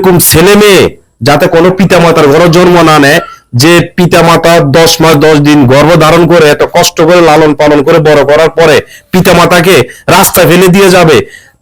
এরকম ছেলে মেয়ে যাতে কোনো পিতামাতার ঘরে জন্ম না নেয়, যে পিতামাতা 10 মাস 10 দিন গর্ভ ধারণ করে এত কষ্ট করে লালন পালন করে বড় করার পরে পিতামাতাকে রাস্তায় ফেলে দিয়ে যাবে,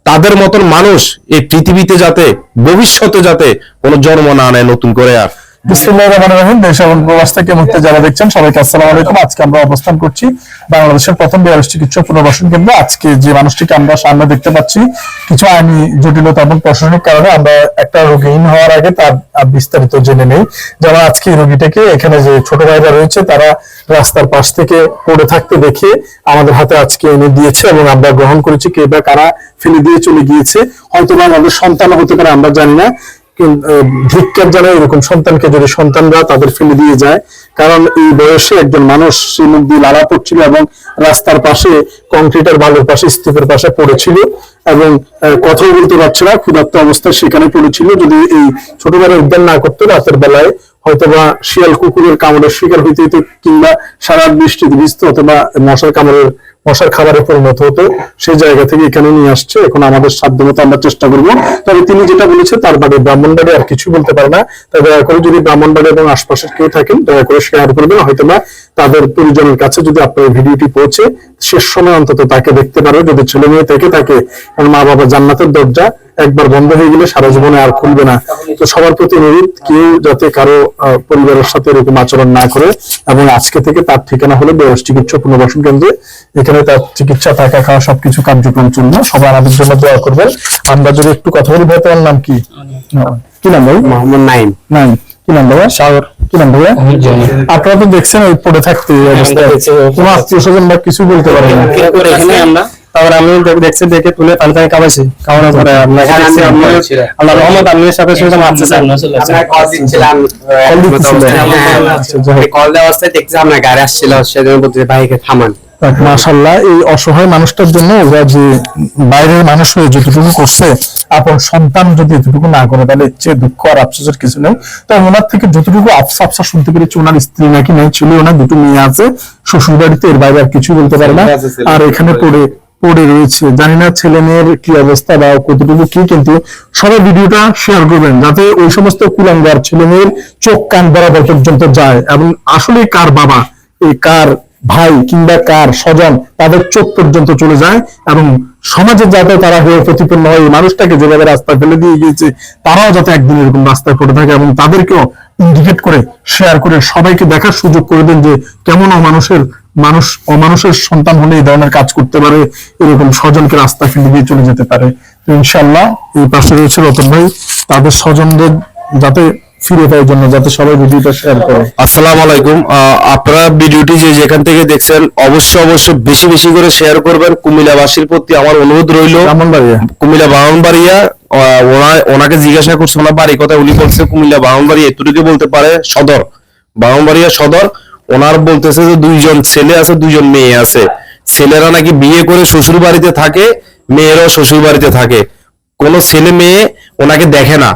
তাদের মতন মানুষ এই পৃথিবীতে যাতে ভবিষ্যতে যাতে কোনো জন্ম না নেয় নতুন করে। আর বিসমিল্লাহির রহমানির রহিম। দেশ এবং প্রবাস থেকে মুহূর্তে যারা দেখছেন সবাইকে আসসালামু আলাইকুম। আজকে আমরা অবস্থান করছি বাংলাদেশের প্রথম বেয়ারিশ চিকিৎসক পুনর্বাসন কেন্দ্র। আজকে যে মানুষটিকে আমরা সামনে দেখতে পাচ্ছি, কিছু আইনি জটিলতা এবং প্রশাসনিক কারণে আমরা একটা রোগীহীন হওয়ার আগে তার বিস্তারিত জেনে নেই। যেমন আজকে এই রোগীটাকে এখানে যে ছোট ভাইরা রয়েছে তারা রাস্তার পাশ থেকে পড়ে থাকতে দেখে আমাদের হাতে আজকে এনে দিয়েছে এবং আমরা গ্রহণ করেছি। কে বা কারা ফেলে দিয়ে চলে গিয়েছে, হয়তো বা আমাদের সন্তান হতে পারে, আমরা জানি না। ধিক্কার জানায় এরকম সন্তানকে যদি সন্তানরা তাদের ফেলে দিয়ে যায়, কারণ এই বয়সে একজন মানুষ মুখ দিয়ে লালা পড়ছিল এবং রাস্তার পাশে কংক্রিটের বালুর পাশে স্তূপের পাশে পড়েছিল এবং কথাও বলতে পারছে না, ক্ষুধার্ত অবস্থায় সেখানে পড়েছিল। যদি এই ছোটবেলায় উদ্ধার না করতো রাতের বেলায় হয়তোবা শিয়াল কুকুরের কামড়ের শিকার হইতে হইতে, কিংবা সারা বৃষ্টিতে ভিজতে, অথবা মশার খাবারে পরিণত হতো। সেই জায়গা থেকে এখানে নিয়ে আসছে। এখন আমাদের সাধ্য মতো আমরা চেষ্টা করবো। তবে তিনি যেটা বলেছে তার বাড়ি ব্রাহ্মণবাড়ি, আর কিছু বলতে পারে না। তাই দয়া করে যদি ব্রাহ্মণবাড়ি এবং আশপাশের কেউ থাকেন দয়া করে শেয়ার করবেন। হয়তোবা তাদের পরিজনের কাছে যদি আপনার ভিডিওটি পৌঁছে শেষ সময় অন্তত তাকে দেখতে পারবে। যদি ছেলে মেয়ে থেকে থাকে, কারণ মা বাবা জান্নাতের দরজা একবার বন্ধ হয়ে গেলে সারা জীবনে আর খুলবে না। তো সবার প্রতি অনুরোধ, কেউ যাতে কারো পরিবারের সাথে এরকম আচরণ না করে। এবং আজকে থেকে তার ঠিকানা হলো বেয়ারিশ চিকিৎসক পুনর্বাসন কেন্দ্রে। এখানে তার চিকিৎসা, থাকা, খাওয়া সবকিছু কার্যক্রম চলবে। সবাই আমাদের জন্য দোয়া করবেন। আমরা যদি একটু কথা বলি, ভাই তোমার নাম কি? কি নাম ভাই? মোহাম্মদ নাইম। নাইম। কি নাম ভাইয়া? সাগর। কি নাম ভাইয়া? আপনারা তো দেখছেন ওই পড়ে থাকতে এই অবস্থায়, তোমার আত্মীয় স্বজন বা কিছু বলতে পারে না। এখানে আমরা তারপর আমি দেখছি, দেখে তুলে পানি টানি খাওয়াইছি। খাওয়ানোর পরে আল্লাহ রহমত আল্লাহর সাথে সাথে মারছে স্যার। কল দিচ্ছিলাম, কল দেওয়া অবস্থায় দেখছি আপনার গাড়ি আসছিল, সেজন্য বলতে ভাইকে থামান। মাশাআল্লাহ, এই অসহায় মানুষটার জন্য ওরা যে বাইরের মানুষ হয়ে যতটুকু করছে, আপন সন্তান যদি এতটুকু না করে তাহলে ইচ্ছে দুঃখ আর আফসোসের কিছু নেই। তাই ওনার থেকে যতটুকু আফসা শুনতে পেরেছি, ওনার স্ত্রী নাকি মেয়ে ছিল, ওনার দুটো মেয়ে আছে শ্বশুর বাড়িতে, এর বাইরে আর কিছু বলতে পারে না। আর এখানে পড়ে রয়েছে, জানি না ছেলে মেয়ের কি অবস্থা বা কতটুকু কি, কিন্তু সবাই ভিডিওটা শেয়ার করবেন যাতে ওই সমস্ত কুলাঙ্গার ছেলে মেয়ের চোখ কান বরাবর পর্যন্ত যায় এবং আসলে কার বাবা, এই কার ভাই কিংবা কার স্বজন, তাদের চোখ পর্যন্ত চলে যায় এবং সমাজে যাতে তারা হয়ে প্রতিপন্ন হয়। মানুষটাকে যেভাবে রাস্তায় ফেলে দিয়ে গিয়েছে, তারাও যাতে একদিন এরকম রাস্তায় পড়ে থাকে এবং তাদেরকেও ইন্ডিকেট করে শেয়ার করে সবাইকে দেখার সুযোগ করে দেন যে কেমন অমানুষের সন্তান হলে এই ধরনের কাজ করতে পারে, এরকম স্বজনকে রাস্তায় ফেলে দিয়ে চলে যেতে পারে। তো ইনশাআল্লাহ এই পাশে রয়েছে রতন ভাই, তাদের স্বজনদের যাতে ফিরে পাওয়ার জন্য যাতে সবাই ভিডিওটা শেয়ার করে। আসসালামু আলাইকুম। আপনারা ভিডিওটি যে যেখান থেকে দেখছেন অবশ্যই বেশি বেশি করে শেয়ার করবেন। কুমিল্লাবাসীর প্রতি আমার অনুরোধ রইল, কুমিল্লা ব্রাহ্মণবাড়িয়া, ওনাকে জিজ্ঞাসা করছে ওনার বাড়ি কথা, উনি বলছে কুমিল্লা ব্রাহ্মণবাড়িয়া, এতটুকু বলতে পারে সদর, ব্রাহ্মণবাড়িয়া সদর। ওনার বলতেছে যে 2জন ছেলে আছে 2জন মেয়ে আছে। ছেলেরা নাকি বিয়ে করে শ্বশুর বাড়িতে থাকে, মেয়েরাও শ্বশুর বাড়িতে থাকে, কোনো ছেলে মেয়ে ওনাকে দেখে না।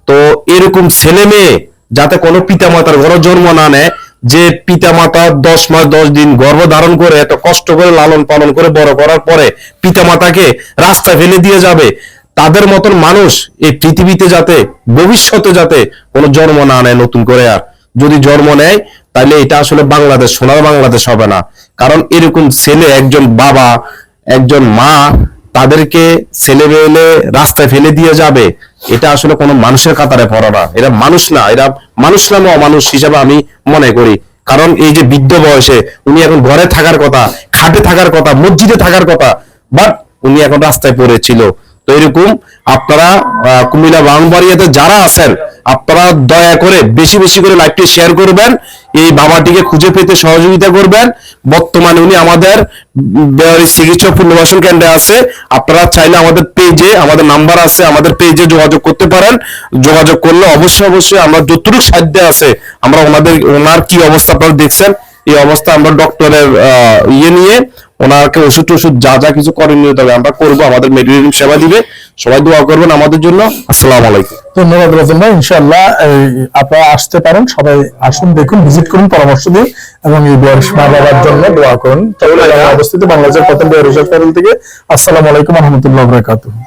তো এরকম ছেলে মেয়ে যাতে কোনো পিতামাতার ঘরে জন্ম না নেয়, যে পিতামাতা 10 মাস 10 দিন গর্ভ ধারণ করে এত কষ্ট করে লালন পালন করে বড় করার পরে পিতামাতাকে রাস্তায় ফেলে দিয়ে যাবে, তাদের মতন মানুষ এই পৃথিবীতে যাতে ভবিষ্যতে যাতে কোনো জন্ম না নেয় নতুন করে। আর যদি জন্ম নেয় তাহলে এটা আসলে বাংলাদেশ, সোনার বাংলাদেশ হবে না। কারণ এরকম ছেলে, একজন বাবা একজন মা তাদেরকে ছেলে মেয়ে রাস্তায় ফেলে দিয়ে যাবে, এটা আসলে কোনো মানুষের কাতারে পড়ে না। এরা মানুষ না, এরা মানুষ নামে অমানুষ হিসাবে আমি মনে করি। কারণ এই যে বৃদ্ধ বয়সে উনি এখন ঘরে থাকার কথা, খাটে থাকার কথা, মসজিদে থাকার কথা, বাট উনি এখন রাস্তায় পড়েছিল। তো এরকম আপনারা কুমিল্লা ব্রাহ্মণবাড়িয়াতে যারা আছেন, আপনারা দয়া করে বেশি বেশি করে লাইভটি শেয়ার করবেন, এই বাবাটিকে খুঁজে পেতে সহযোগিতা করবেন। বর্তমানে উনি আমাদের বেয়ারিশ চিকিৎসক পুনর্বাসন কেন্দ্রে আছে। আপনারা চাইলে আমাদের পেজে, আমাদের নাম্বার আছে, আমাদের পেজে যোগাযোগ করতে পারেন। যোগাযোগ করলে অবশ্যই আমরা যতটুকু সাধ্য আছে আমরা ওনার কি অবস্থা আপনারা দেখছেন, এই অবস্থা আমরা ডক্টরের নিয়ে ওনাকে ওষুধ যা যা কিছু করণীয় তবে আমরা করবো, আমাদের মেডিকেল সেবা দিবে। সবাই দোয়া করবেন আমাদের জন্য। আসসালামু আলাইকুম। ধন্যবাদ রতন ভাই। ইনশাআল্লাহ আপনারা আসতে পারেন, সবাই আসুন, দেখুন, ভিজিট করুন, পরামর্শ দিন এবং এই বেয়ারিশ মা বাবার জন্য দোয়া করুন। অবস্থিত বাংলাদেশের প্রথম বেয়ারিশ হাসপাতাল থেকে। আসসালামু আলাইকুম ওয়া রাহমাতুল্লাহি ওয়া বারাকাতুহু।